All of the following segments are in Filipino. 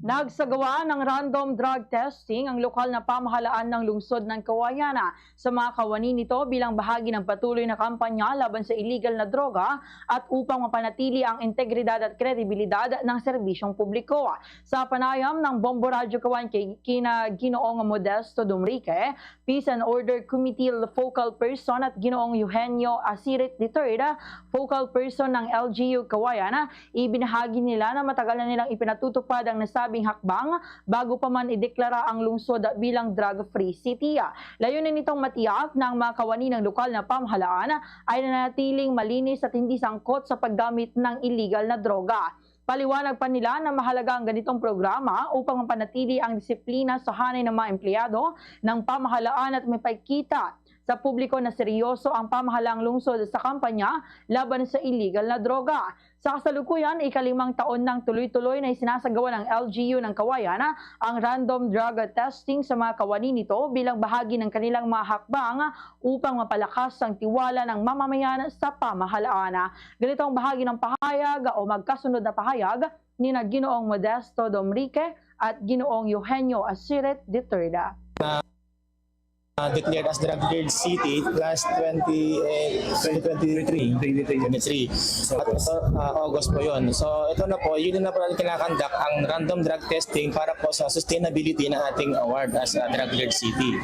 Nagsagawa ng random drug testing ang lokal na pamahalaan ng lungsod ng Kawayan sa mga kawani nito bilang bahagi ng patuloy na kampanya laban sa illegal na droga at upang mapanatili ang integridad at kredibilidad ng serbisyong publiko. Sa panayam ng Bombo Radyo Kawayan kina Ginoong Modesto Dumrique, Peace and Order Committee Focal Person at Ginoong Eugenio Asirit III, Focal Person ng LGU Kawayan, ibinahagi nila na matagal na nilang ipinatutupad ang nasabing hakbang bago pa man ideklara ang lungsod bilang drug-free city. Layunin nitong matiyak na ang mga kawani ng lokal na pamahalaan ay nanatiling malinis at hindi sangkot sa paggamit ng illegal na droga. Paliwanag pa nila na mahalaga ang ganitong programa upang mapanatili ang disiplina sa hanay ng mga empleyado ng pamahalaan at may pagkita sa publiko na seryoso ang pamahalaang lungsod sa kampanya laban sa illegal na droga. Sa kasalukuyan, ika-5 taon ng tuloy-tuloy na isinasagawa ng LGU ng Kawayan ang random drug testing sa mga kawani nito bilang bahagi ng kanilang mga hakbang upang mapalakas ang tiwala ng mamamayan sa pamahalaan. Ganito ang bahagi ng pahayag o magkasunod na pahayag ni Ginoong Modesto Dumrique at Ginoong Eugenio Asirit III. Declared as drug-cleared city last 2023 at August po yun. So ito na po, yun na po natin kinakandak ang random drug testing para po sa sustainability ng ating award as a drug-cleared city.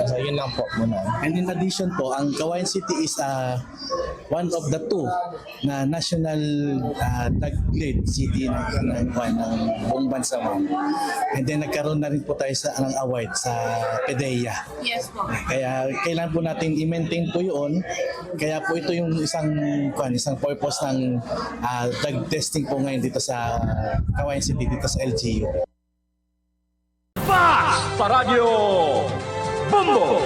So yun lang po muna. And in addition po, ang Kawayan City is one of the two na national drug-cleared city ng buong bansa mo. And then nagkaroon na rin po tayo ng award sa PDEA. Yes po. Kaya kailangan po natin i-maintain po yun. Kaya po ito yung isang purpose ng drug testing po ngayon dito sa Kawayan City, dito sa LGU. Fast sa Radyo Bombo!